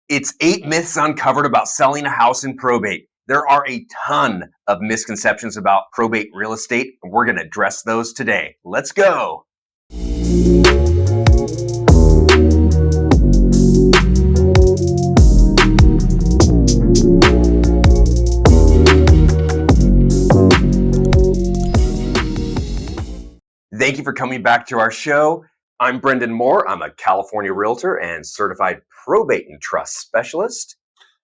It's 8 myths uncovered about selling a house in probate. There are a ton of misconceptions about probate real estate, and we're going to address those today. Let's go. Thank you for coming back to our show. I'm Brendan Mohr. I'm a California realtor and certified probate and trust specialist.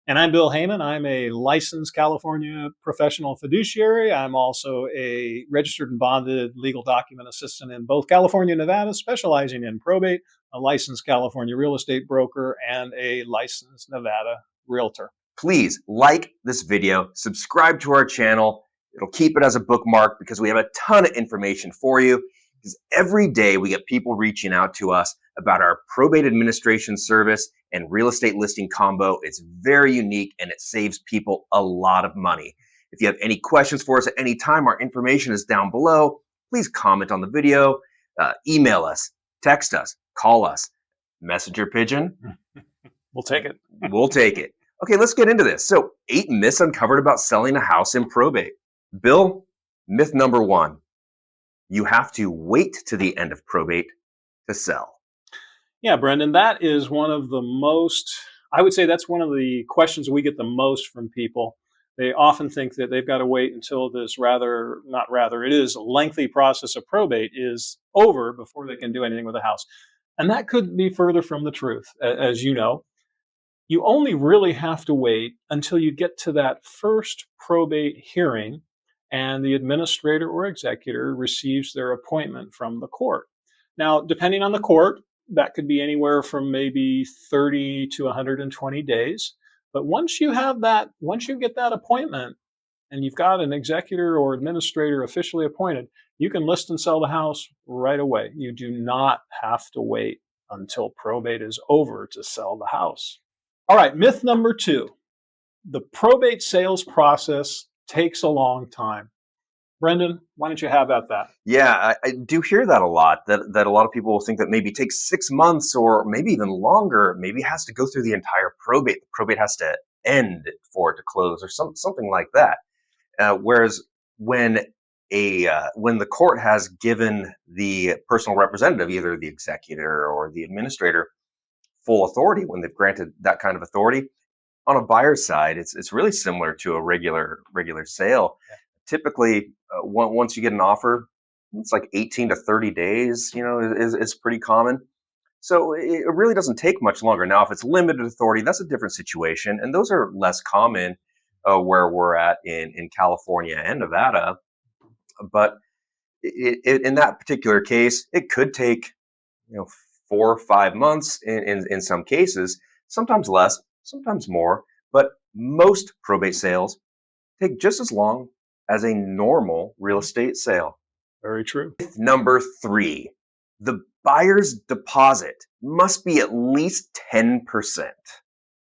And I'm Bill Heyman. I'm a licensed California professional fiduciary. I'm also a registered and bonded legal document assistant in both California and Nevada, specializing in probate, a licensed California real estate broker, and a licensed Nevada realtor. Please like this video, subscribe to our channel. It'll keep it as a bookmark because we have a ton of information for you. Because every day we get people reaching out to us about our probate administration service and real estate listing combo. It's very unique and it saves people a lot of money. If you have any questions for us at any time, our information is down below. Please comment on the video, email us, text us, call us, messenger pigeon. We'll take it. We'll take it. Okay, let's get into this. So 8 myths uncovered about selling a house in probate. Bill, myth number 1. You have to wait to the end of probate to sell. Yeah, Brendan, that is one of the I would say that's one of the questions we get the most from people. They often think that they've got to wait until this it is a lengthy process of probate is over before they can do anything with the house. And that couldn't be further from the truth. As you know, you only really have to wait until you get to that first probate hearing and the administrator or executor receives their appointment from the court. Now, depending on the court, that could be anywhere from maybe 30 to 120 days. But once you get that appointment and you've got an executor or administrator officially appointed, you can list and sell the house right away. You do not have to wait until probate is over to sell the house. All right, myth number 2. The probate sales process takes a long time. Brendan, why don't you have at that? Yeah, I do hear that a lot, that a lot of people will think that maybe it takes 6 months or maybe even longer. Maybe it has to go through the entire probate. The probate has to end for it to close or something like that. Whereas when the court has given the personal representative, either the executor or the administrator, full authority, when they've granted that kind of authority, on a buyer's side, it's really similar to a regular sale. Yeah. Typically, once you get an offer, it's like 18 to 30 days, is pretty common. So it really doesn't take much longer. Now, if it's limited authority, that's a different situation. And those are less common where we're at in California and Nevada. But in that particular case, it could take 4 or 5 months in some cases, sometimes less, sometimes more, but most probate sales take just as long as a normal real estate sale. Very true. Myth number 3, the buyer's deposit must be at least 10%.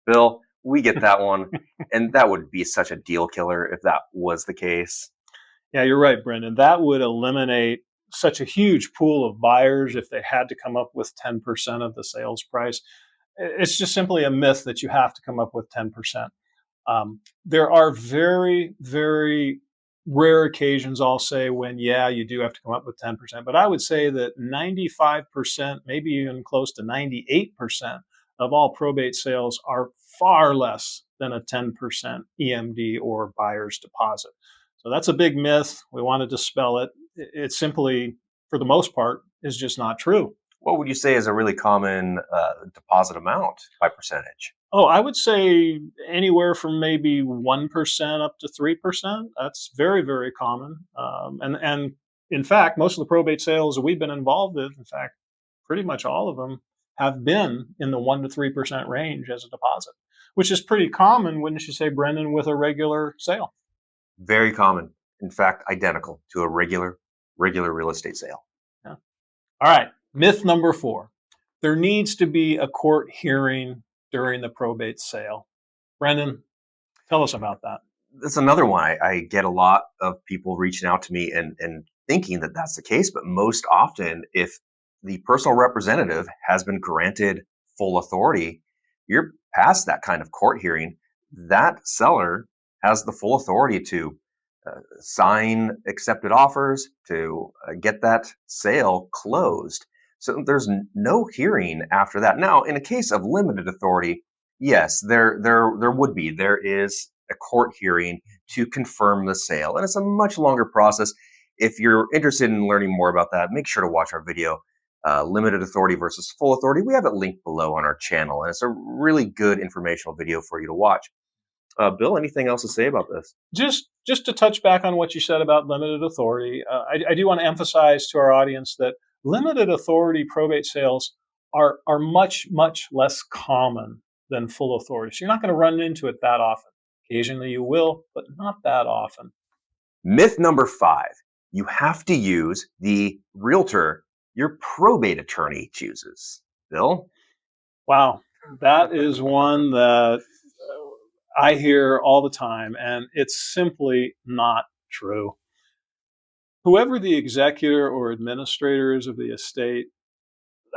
Bill, we get that one, and that would be such a deal killer if that was the case. Yeah, you're right, Brendan. That would eliminate such a huge pool of buyers if they had to come up with 10% of the sales price. It's just simply a myth that you have to come up with 10%. There are very, very rare occasions, I'll say, when, you do have to come up with 10%. But I would say that 95%, maybe even close to 98% of all probate sales are far less than a 10% EMD or buyer's deposit. So that's a big myth. We want to dispel it. It simply, for the most part, is just not true. What would you say is a really common deposit amount by percentage? Oh, I would say anywhere from maybe 1% up to 3%. That's very, very common. And in fact, most of the probate sales that we've been involved with, in fact, pretty much all of them have been in the 1% to 3% range as a deposit, which is pretty common, wouldn't you say, Brendan, with a regular sale? Very common. In fact, identical to a regular real estate sale. Yeah. All right. Myth number 4. There needs to be a court hearing during the probate sale. Brendan, tell us about that. That's another one. I get a lot of people reaching out to me and thinking that that's the case, but most often, if the personal representative has been granted full authority, you're past that kind of court hearing, that seller has the full authority to sign accepted offers, to get that sale closed. So there's no hearing after that. Now, in a case of limited authority, yes, there is a court hearing to confirm the sale, and it's a much longer process. If you're interested in learning more about that, make sure to watch our video, limited authority versus full authority. We have it linked below on our channel, and it's a really good informational video for you to watch. Bill, anything else to say about this? Just to touch back on what you said about limited authority, I do want to emphasize to our audience that limited authority probate sales are much less common than full authority. So you're not going to run into it that often. Occasionally you will, but not that often. Myth number 5: you have to use the realtor your probate attorney chooses. Bill? Wow, that is one that I hear all the time, and it's simply not true. Whoever the executor or administrator is of the estate,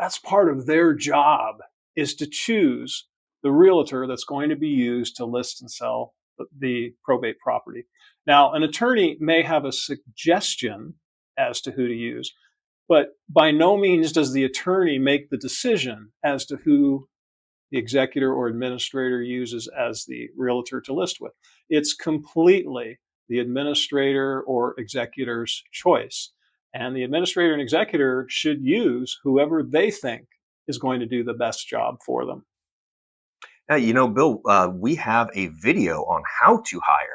that's part of their job, is to choose the realtor that's going to be used to list and sell the probate property. Now, an attorney may have a suggestion as to who to use, but by no means does the attorney make the decision as to who the executor or administrator uses as the realtor to list with. It's completely the administrator or executor's choice. And the administrator and executor should use whoever they think is going to do the best job for them. Now, Bill, we have a video on how to hire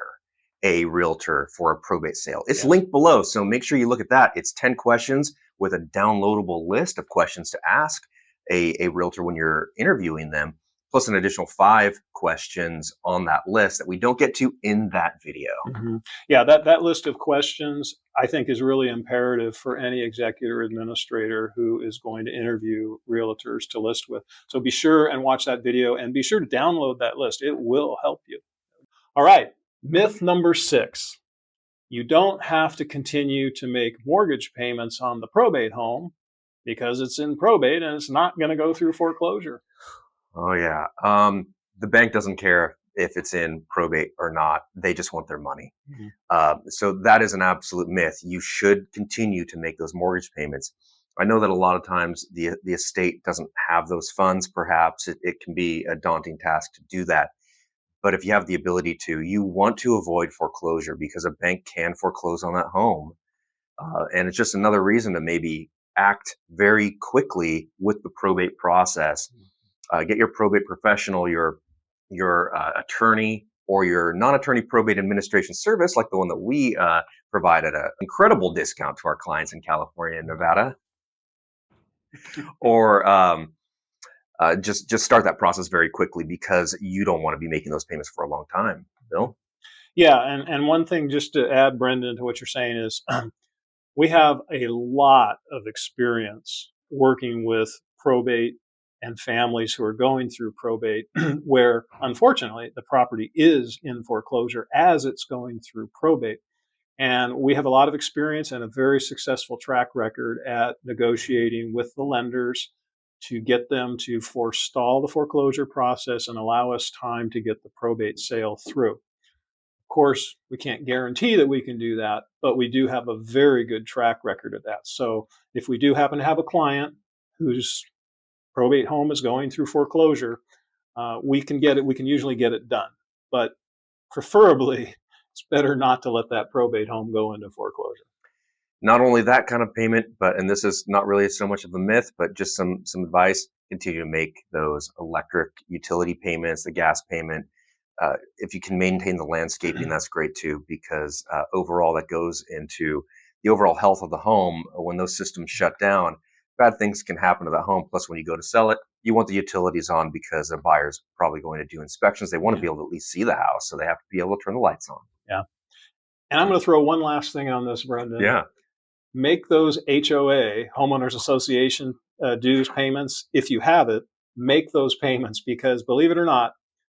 a realtor for a probate sale. It's linked below, so make sure you look at that. It's 10 questions with a downloadable list of questions to ask a realtor when you're interviewing them, plus an additional 5 questions on that list that we don't get to in that video. Mm-hmm. Yeah, that list of questions I think is really imperative for any executor administrator who is going to interview realtors to list with. So be sure and watch that video, and be sure to download that list. It will help you. All right, myth number 6. You don't have to continue to make mortgage payments on the probate home because it's in probate and it's not going to go through foreclosure. Oh, yeah. The bank doesn't care if it's in probate or not. They just want their money. Mm-hmm. So that is an absolute myth. You should continue to make those mortgage payments. I know that a lot of times the estate doesn't have those funds. Perhaps it can be a daunting task to do that. But if you have the ability to, you want to avoid foreclosure, because a bank can foreclose on that home. And it's just another reason to maybe act very quickly with the probate process. Get your probate professional, your attorney, or your non-attorney probate administration service, like the one that we provide at an incredible discount to our clients in California and Nevada, or just start that process very quickly, because you don't want to be making those payments for a long time. Bill? Yeah, and one thing just to add, Brendan, to what you're saying is we have a lot of experience working with probate and families who are going through probate where, unfortunately, the property is in foreclosure as it's going through probate. And we have a lot of experience and a very successful track record at negotiating with the lenders to get them to forestall the foreclosure process and allow us time to get the probate sale through. Of course, we can't guarantee that we can do that, but we do have a very good track record of that. So if we do happen to have a client whose probate home is going through foreclosure, we can usually get it done. But preferably, it's better not to let that probate home go into foreclosure. Not only that kind of payment, but, and this is not really so much of a myth, but just some advice: continue to make those electric utility payments, the gas payment. If you can maintain the landscaping, that's great too, because overall that goes into the overall health of the home. When those systems shut down, bad things can happen to the home. Plus, when you go to sell it, you want the utilities on, because a buyer's probably going to do inspections. They want to be able to at least see the house, so they have to be able to turn the lights on. Yeah. And I'm going to throw one last thing on this, Brendan. Yeah. Make those HOA, homeowners association dues payments. If you have it, make those payments, because believe it or not,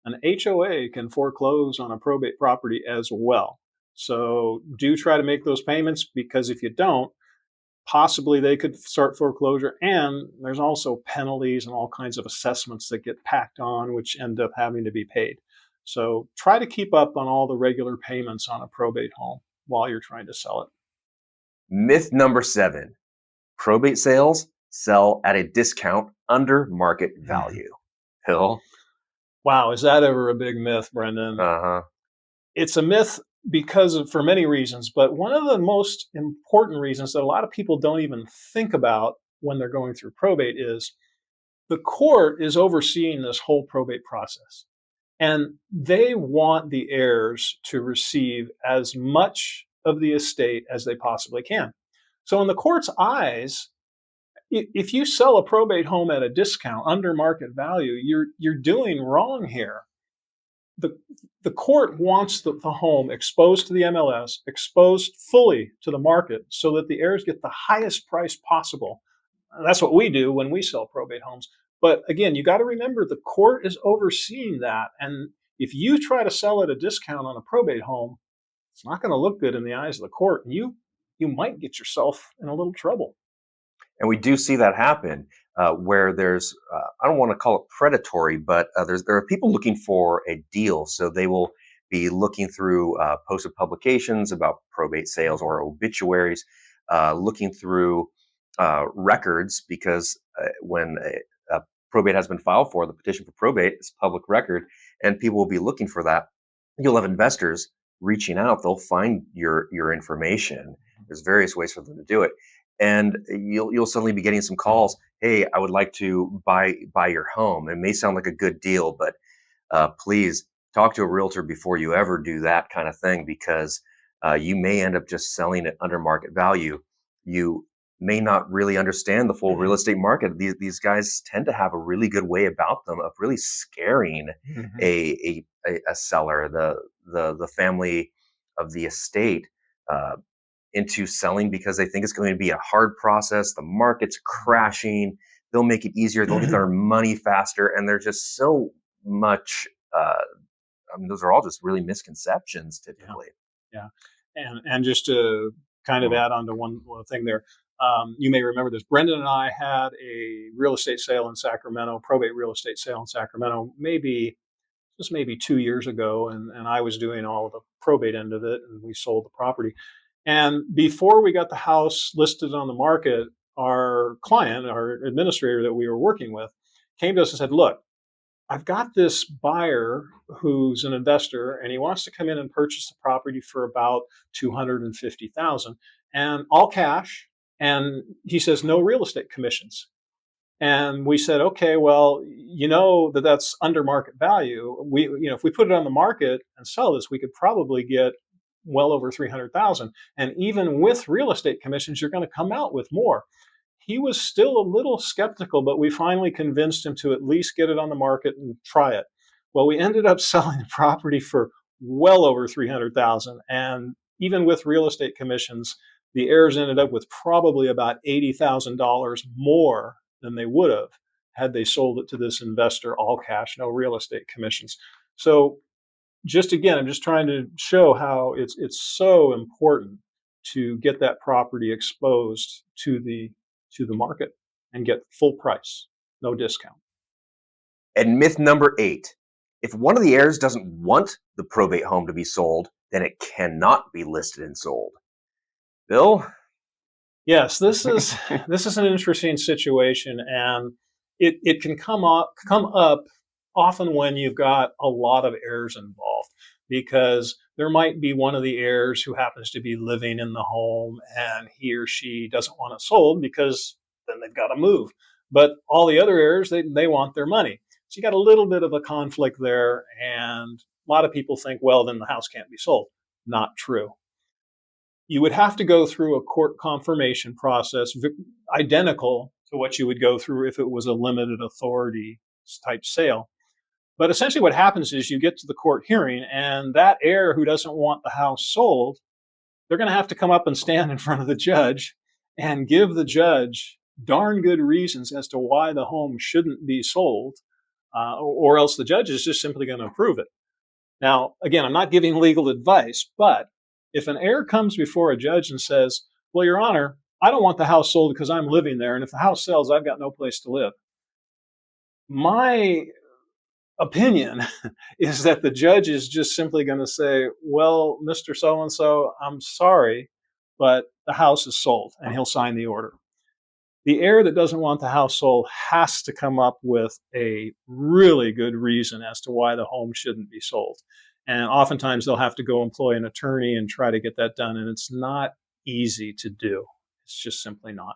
an HOA can foreclose on a probate property as well. So do try to make those payments, because if you don't, possibly they could start foreclosure. And there's also penalties and all kinds of assessments that get packed on, which end up having to be paid. So try to keep up on all the regular payments on a probate home while you're trying to sell it. Myth number 7: probate sales sell at a discount under market value. Hill? Wow, is that ever a big myth, Brendan? Uh-huh. It's a myth for many reasons, but one of the most important reasons that a lot of people don't even think about when they're going through probate is the court is overseeing this whole probate process. And they want the heirs to receive as much of the estate as they possibly can. So, in the court's eyes, if you sell a probate home at a discount under market value, you're doing wrong here. The, the court wants the home exposed to the MLS, exposed fully to the market so that the heirs get the highest price possible. That's what we do when we sell probate homes. But again, you got to remember the court is overseeing that. And if you try to sell at a discount on a probate home, it's not going to look good in the eyes of the court. And you might get yourself in a little trouble. And we do see that happen where there's, I don't want to call it predatory, but there are people looking for a deal. So they will be looking through posted publications about probate sales or obituaries, looking through records, because when a probate has been filed for, the petition for probate is public record, and people will be looking for that. You'll have investors reaching out. They'll find your information. There's various ways for them to do it. And you'll suddenly be getting some calls. Hey, I would like to buy your home. It may sound like a good deal, but please talk to a realtor before you ever do that kind of thing, because you may end up just selling it under market value. You may not really understand the full real estate market. These guys tend to have a really good way about them of really scaring a seller, the family of the estate, into selling, because they think it's going to be a hard process. The market's crashing. They'll make it easier. They'll get their money faster. And there's just so much. Those are all just really misconceptions typically. Yeah. And just to kind of add on to one thing there, you may remember this. Brendan and I had a real estate sale in Sacramento, probate real estate sale in Sacramento, maybe 2 years ago. And I was doing all of the probate end of it, and we sold the property. And before we got the house listed on the market, our client, our administrator that we were working with, came to us and said, look, I've got this buyer who's an investor, and he wants to come in and purchase the property for about $250,000 and all cash. And he says, no real estate commissions. And we said, okay, well, you know that's under market value. If we put it on the market and sell this, we could probably get well over $300,000. And even with real estate commissions, you're going to come out with more. He was still a little skeptical, but we finally convinced him to at least get it on the market and try it. Well, we ended up selling the property for well over $300,000. And even with real estate commissions, the heirs ended up with probably about $80,000 more than they would have had they sold it to this investor, all cash, no real estate commissions. So just again, I'm just trying to show how it's so important to get that property exposed to the market and get full price, no discount. And myth number 8: if one of the heirs doesn't want the probate home to be sold, then it cannot be listed and sold. Bill? Yes, this is an interesting situation, and it can come up often when you've got a lot of heirs involved, because there might be one of the heirs who happens to be living in the home, and he or she doesn't want it sold because then they've got to move. But all the other heirs, they want their money. So you got a little bit of a conflict there, and a lot of people think, well, then the house can't be sold. Not true. You would have to go through a court confirmation process identical to what you would go through if it was a limited authority type sale. But essentially what happens is you get to the court hearing, and that heir who doesn't want the house sold, they're going to have to come up and stand in front of the judge and give the judge darn good reasons as to why the home shouldn't be sold, or else the judge is just simply going to approve it. Now, again, I'm not giving legal advice, but if an heir comes before a judge and says, well, Your Honor, I don't want the house sold because I'm living there. And if the house sells, I've got no place to live. My opinion is that the judge is just simply going to say, well, Mr. So and so, I'm sorry, but the house is sold, and he'll sign the order. The heir that doesn't want the house sold has to come up with a really good reason as to why the home shouldn't be sold. And oftentimes they'll have to go employ an attorney and try to get that done. And it's not easy to do. It's just simply not.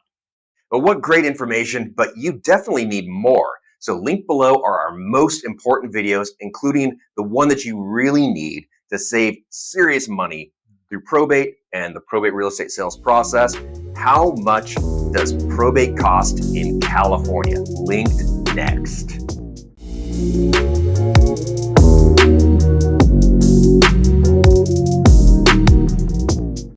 But what great information, but you definitely need more. So linked below are our most important videos, including the one that you really need to save serious money through probate and the probate real estate sales process. How much does probate cost in California? Linked next.